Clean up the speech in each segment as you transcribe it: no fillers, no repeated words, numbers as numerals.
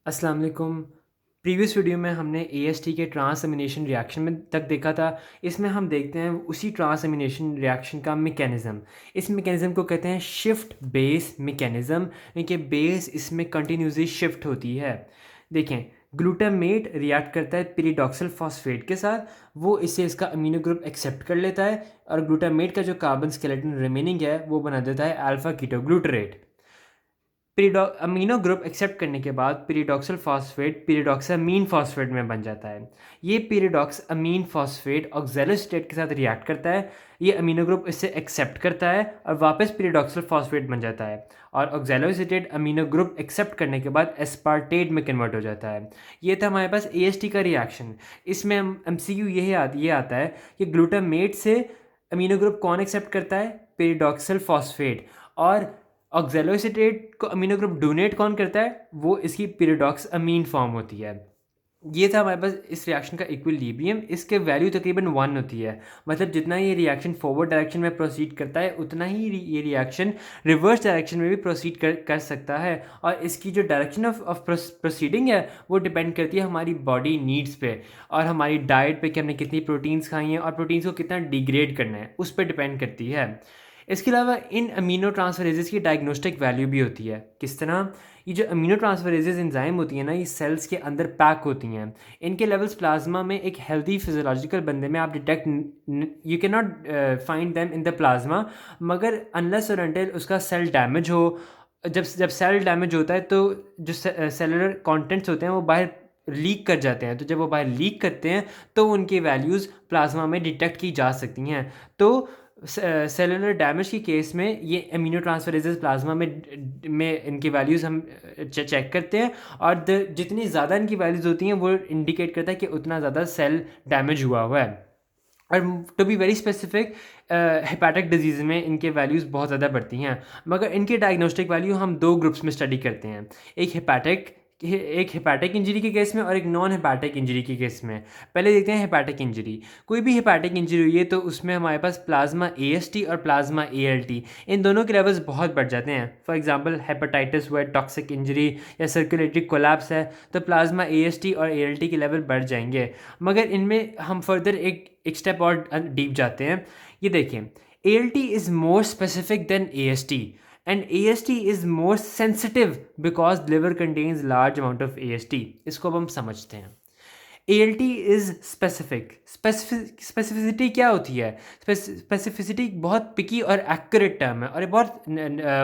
अस्सलाम वालेकुम। Previous video में हमने एएसटी के ट्रांसअमीनेशन रिएक्शन में तक देखा था। इसमें हम देखते हैं उसी ट्रांसअमीनेशन रिएक्शन का मैकेनिज़्म। इस मैकेनिज़्म को कहते हैं शिफ्ट बेस मैकेनिज़्म, यानी कि बेस इसमें कंटिन्यूसली शिफ्ट होती है। देखें, ग्लूटामेट रिएक्ट करता है पिरिडॉक्सिल फॉस्फेट के साथ, वो इससे इसका अमीनो ग्रुप एक्सेप्ट कर लेता है और ग्लूटामेट का जो कार्बन स्केलेटन रिमेनिंग है वो बना देता है alpha ketoglutarate. Amino group accept करने के बाद पिरिडॉक्सिल फॉस्फेट पिरिडॉक्सामीन फॉस्फेट में बन जाता है। ये पिरिडॉक्सामीन फॉस्फेट ऑक्सैलोएसिटेट के साथ रिएक्ट करता है। ये अमीनो ग्रुप इससे एक्सेप्ट करता है और वापस पिरिडॉक्सिल फॉस्फेट बन जाता है और ऑक्सैलोएसिटेट अमीनो ग्रुप एक्सेप्ट करने के बाद एस्पार्टेट में कन्वर्ट हो जाता है। ये था हमारे पास एएसटी का रिएक्शन। इसमें एमसीक्यू ये आता है कि ग्लूटामेट से अमीनो ग्रुप कौन एक्सेप्ट करता है? पिरिडॉक्सिल फॉस्फेट। और ऑक्सैलोएसिटेट को अमीनो ग्रुप डोनेट कौन करता है? वो इसकी पिरिडॉक्स अमीन फॉर्म होती है। ये था हमारे पास इस रिएक्शन का इक्विलिब्रियम। इसके वैल्यू तकरीबन 1 होती है। मतलब जितना ये रिएक्शन फॉरवर्ड डायरेक्शन में प्रोसीड करता है उतना ही ये रिएक्शन रिवर्स डायरेक्शन में भी प्रोसीड कर सकता है। और इसकी जो डायरेक्शन ऑफ प्रोसीडिंग है वो डिपेंड करती है हमारी बॉडी नीड्स पे और हमारी डाइट पे कि हमने कितनी प्रोटीन्स खाई हैं और प्रोटीन्स को कितना डिग्रेड करना है उस पर डिपेंड करती है। इसके अलावा इन अमीनो ट्रांसफरेजेस की डायग्नोस्टिक वैल्यू भी होती है। किस तरह? ये जो अमीनो ट्रांसफरेजेस एंजाइम होती हैं ना, ये सेल्स के अंदर पैक होती हैं। इनके लेवल्स प्लाज्मा में एक हेल्दी फिजियोलॉजिकल बंदे में आप detect you can not find them in the plasma, मगर अनलेस और अनटिल उसका सेल डैमेज हो। जब सेल डैमेज होता है तो जो सेलुलर कंटेंट्स होते हैं वो बाहर लीक कर जाते हैं। तो जब वो बाहर लीक करते हैं तो उनकी वैल्यूज़ प्लाज्मा में डिटेक्ट की जा सकती हैं। तो सेलुलर डैमेज के केस में ये अमीनो ट्रांसफरेजेस प्लाज्मा में इनकी वैल्यूज़ हम चेक करते हैं और जितनी ज़्यादा इनकी वैल्यूज़ होती हैं वो इंडिकेट करता है कि उतना ज़्यादा सेल डैमेज हुआ है। और to be very specific, hepatic disease में इनके वैल्यूज़ बहुत ज़्यादा बढ़ती हैं। मगर इनकी डायग्नोस्टिक वैल्यू हम दो ग्रुप्स में स्टडी करते हैं, एक हेपेटिक इंजरी के केस में और एक नॉन हेपेटिक इंजरी के केस में। पहले देखते हैं हेपेटिक इंजरी। कोई भी हेपेटिक इंजरी हुई है तो उसमें हमारे पास प्लाज्मा एएसटी और प्लाज्मा एएलटी, इन दोनों के लेवल्स बहुत बढ़ जाते हैं। फॉर एग्जांपल हेपेटाइटिस हुआ है, टॉक्सिक इंजरी या सर्कुलेटरी कोलैप्स है तो प्लाज्मा एएसटी और एएलटी के लेवल बढ़ जाएंगे। मगर इनमें हम फर्दर एक स्टेप और डीप जाते हैं। ये देखें, ALT is more specific than AST and AST is more sensitive because liver contains large amount of AST। इसको अब हम समझते हैं। ALT इज़ स्पेसिफिसिटी क्या होती है? स्पेसिफिसिटी बहुत पिकी और एक्यूरेट टर्म है और ये बहुत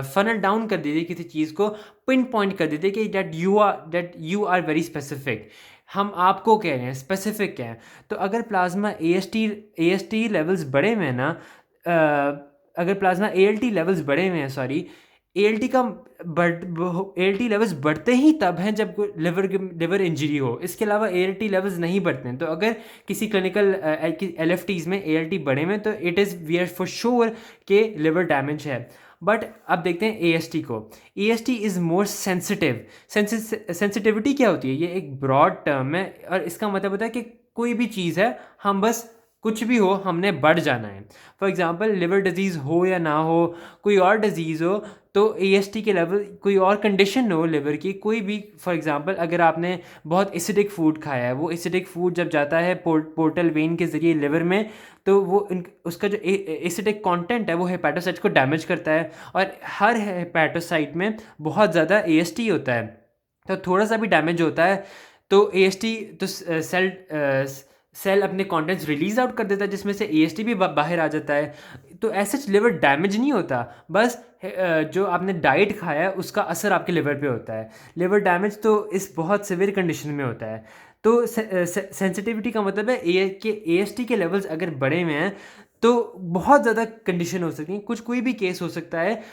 फनल डाउन कर देती है किसी चीज़ को, पिन पॉइंट कर देती है कि that you are very specific. हम आपको कह रहे हैं स्पेसिफिक हैं। तो अगर प्लाज्मा AST लेवल्स बढ़े हुए हैं ना, अगर प्लाज्मा ALT लेवल्स बढ़े हुए हैं, सॉरी, एएलटी का एएलटी लेवल्स बढ़ते ही तब हैं जब लिवर इंजरी हो। इसके अलावा एएलटी लेवल्स नहीं बढ़ते हैं। तो अगर किसी क्लिनिकल एलएफटीज़ में एएलटी बढ़े हुए तो it is we are for sure कि लिवर डैमेज है। बट अब देखते हैं एएसटी को। AST is more sensitive. Sensitivity क्या होती है? ये एक ब्रॉड टर्म है और इसका मतलब होता है कि कोई भी चीज़ है, हम बस कुछ भी हो हमने बढ़ जाना है। फॉर एग्जांपल लिवर डिजीज़ हो या ना हो, कोई और डिजीज़ हो, तो एएसटी के लेवल, कोई और कंडीशन हो लिवर की, कोई भी, फॉर एग्जांपल अगर आपने बहुत एसिडिक फूड खाया है, वो एसिडिक फूड जब जाता है पोर्टल वेन के ज़रिए लिवर में, तो वो उसका जो एसिडिक कंटेंट है वो हेपेटोसाइट को डैमेज करता है और हर हेपेटोसाइट में बहुत ज़्यादा एएसटी होता है। तो थोड़ा सा भी डैमेज होता है तो एएसटी तो सेल अपने कंटेंट्स रिलीज आउट कर देता है जिसमें से एएसटी भी बाहर आ जाता है। तो ऐसे लिवर डैमेज नहीं होता, बस जो आपने डाइट खाया है उसका असर आपके लिवर पे होता है। लिवर डैमेज तो इस बहुत सिवियर कंडीशन में होता है। तो सेंसिटिविटी का मतलब है कि एएसटी के लेवल्स अगर बढ़े हुए हैं तो बहुत ज़्यादा कंडीशन हो सकती है, कोई भी केस हो सकता है।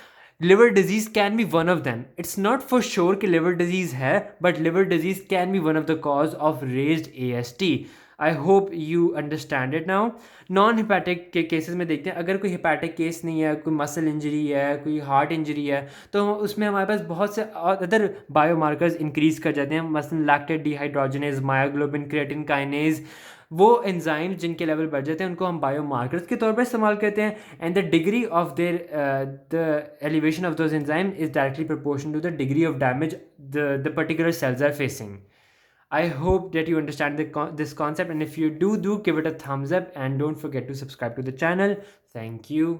Liver disease can be one of them. It's not for sure कि लिवर डिजीज़ है, but liver disease can be one of the cause of raised AST. I hope you understand it now. Non hepatic के cases में देखते हैं, अगर कोई hepatic case नहीं है, कोई मसल इंजरी है, कोई हार्ट इंजरी है, तो उसमें हमारे पास बहुत से अदर बायोमार्कर्स इंक्रीज कर जाते हैं, मसलन lactate dehydrogenase, myoglobin, creatine kinase, वो एंजाइम जिनके लेवल बढ़ जाते हैं उनको हम बायोमार्कर्स के तौर पर इस्तेमाल करते हैं, and the degree of their the elevation of those enzyme is directly proportional to the degree of damage the particular cells are facing. I hope that you understand this concept, and if you do give it a thumbs up and don't forget to subscribe to the channel. Thank you.